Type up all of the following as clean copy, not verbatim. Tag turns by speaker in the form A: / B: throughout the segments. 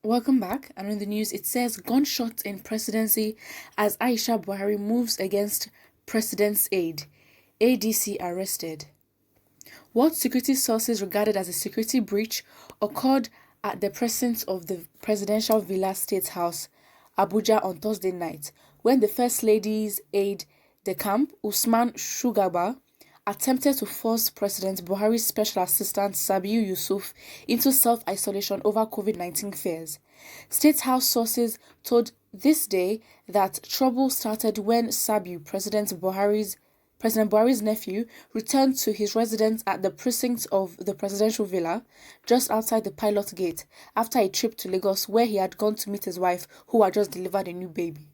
A: Welcome back. And in the news, it says gunshot in presidency as Aisha Buhari moves against president's aide. ADC arrested. What security sources regarded as a security breach occurred at the presence of the Presidential Villa State House, Abuja on Thursday night, when the First Lady's aide de camp, Usman Shugaba, attempted to force President Buhari's special assistant Sabiu Yusuf into self-isolation over COVID-19 fears. State House sources told This Day that trouble started when Sabiu, President Buhari's nephew, returned to his residence at the precincts of the presidential villa, just outside the pilot gate, after a trip to Lagos where he had gone to meet his wife, who had just delivered a new baby.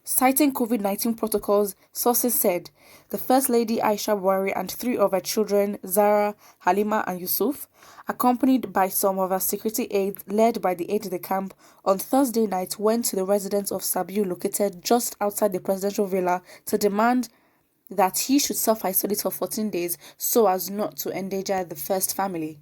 A: Citing COVID-19 protocols, sources said the First Lady Aisha Buhari and three of her children, Zara, Halima and Yusuf, accompanied by some of her security aides led by the aide-de-camp, on Thursday night went to the residence of Sabiu located just outside the presidential villa to demand that he should self-isolate for 14 days so as not to endanger the first family.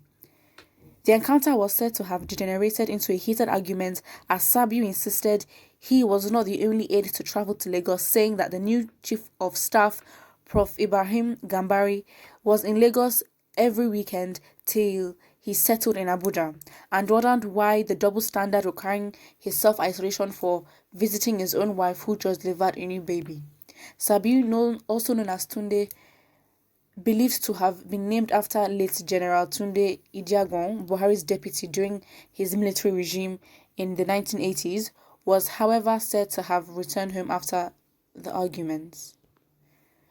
A: The encounter was said to have degenerated into a heated argument as Sabiu insisted he was not the only aide to travel to Lagos, saying that the new Chief of Staff, Prof. Ibrahim Gambari, was in Lagos every weekend till he settled in Abuja, and wondered why the double standard requiring his self-isolation for visiting his own wife who just delivered a new baby. Sabiu, also known as Tunde, believed to have been named after late General Tunde Idiagbon, Buhari's deputy during his military regime in the 1980s, was however said to have returned home after the arguments.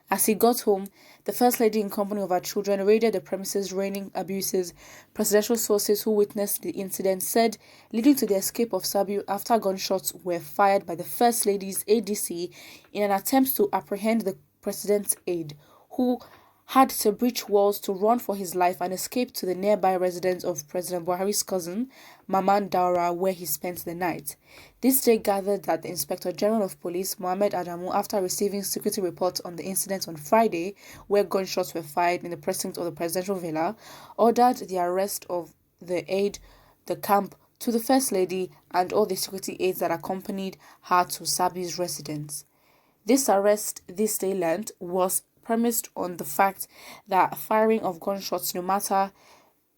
A: As he got home, the First Lady in company of her children raided the premises raining abuses, presidential sources who witnessed the incident said, leading to the escape of Sabiu after gunshots were fired by the First Lady's ADC in an attempt to apprehend the president's aide, who had to breach walls to run for his life and escape to the nearby residence of President Buhari's cousin, Maman Daura, where he spent the night. This Day gathered that the Inspector General of Police, Mohammed Adamu, after receiving security reports on the incident on Friday, where gunshots were fired in the precinct of the presidential villa, ordered the arrest of the aide de camp to the First Lady and all the security aides that accompanied her to Sabi's residence. This arrest, This Day learned, was premised on the fact that firing of gunshots, no matter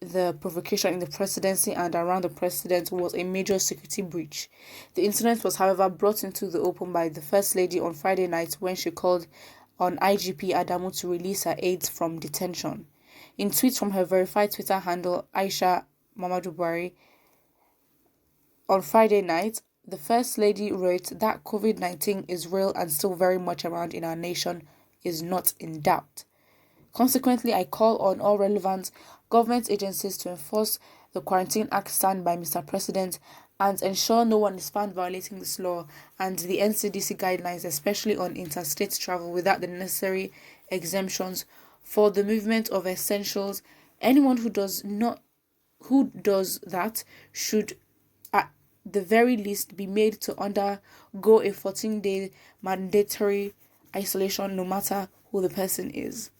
A: the provocation in the presidency and around the president, was a major security breach. The incident was, however, brought into the open by the First Lady on Friday night when she called on IGP Adamu to release her aides from detention. In tweets from her verified Twitter handle, Aisha Mamadou Buhari, on Friday night, the First Lady wrote that COVID-19 is real and still very much around in our nation is not in doubt. Consequently, I call on all relevant government agencies to enforce the Quarantine Act signed by Mr. President and ensure no one is found violating this law and the NCDC guidelines, especially on interstate travel without the necessary exemptions for the movement of essentials. Anyone who does that should at the very least be made to undergo a 14-day mandatory isolation, no matter who the person is.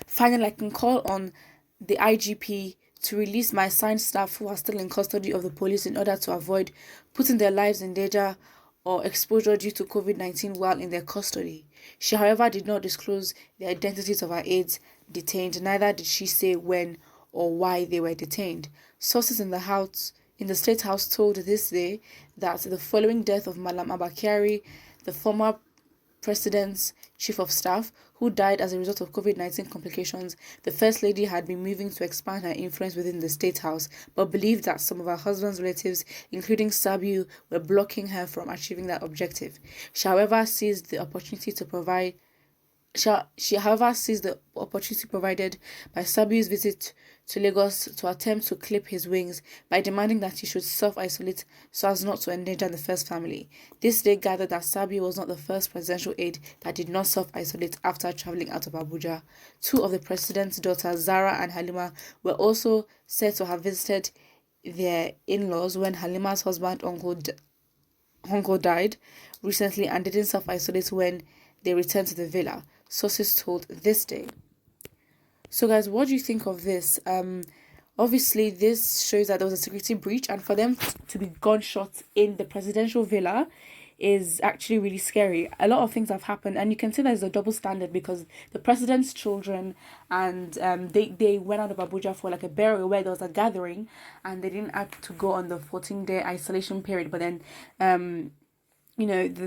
A: Finally, I can call on the IGP to release my assigned staff who are still in custody of the police in order to avoid putting their lives in danger or exposure due to COVID-19 while in their custody. She, however, did not disclose the identities of her aides detained, neither did she say when or why they were detained. Sources in the State House told This Day that the following death of Malam Abakari, the former President's Chief of Staff, who died as a result of COVID-19 complications, the First Lady had been moving to expand her influence within the State House, but believed that some of her husband's relatives, including Sabiu, were blocking her from achieving that objective. She, however, seized the opportunity provided by Sabiu's visit to Lagos to attempt to clip his wings by demanding that he should self-isolate so as not to endanger the first family. This Day gathered that Sabiu was not the first presidential aide that did not self-isolate after traveling out of Abuja. Two of the president's daughters, Zara and Halima, were also said to have visited their in-laws when Halima's husband uncle died recently and didn't self-isolate when they returned to the villa, sources told This Day. So guys, what do you think of this? Obviously, this shows that there was a security breach, and for them to be gunshots in the presidential villa is actually really scary. A lot of things have happened, and you can see there's a double standard because the president's children and they went out of Abuja for like a burial where there was a gathering, and they didn't have to go on the 14-day isolation period. But then, the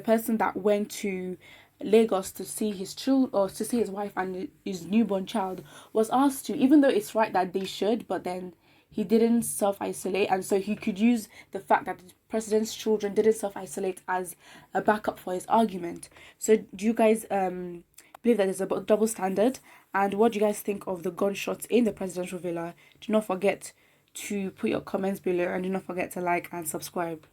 A: person that went to Lagos to see his child or to see his wife and his newborn child was asked to, even though it's right that they should, but then he didn't self isolate, and so he could use the fact that the president's children didn't self isolate as a backup for his argument. So, do you guys believe that there's a double standard? And what do you guys think of the gunshots in the presidential villa? Do not forget to put your comments below, and do not forget to like and subscribe.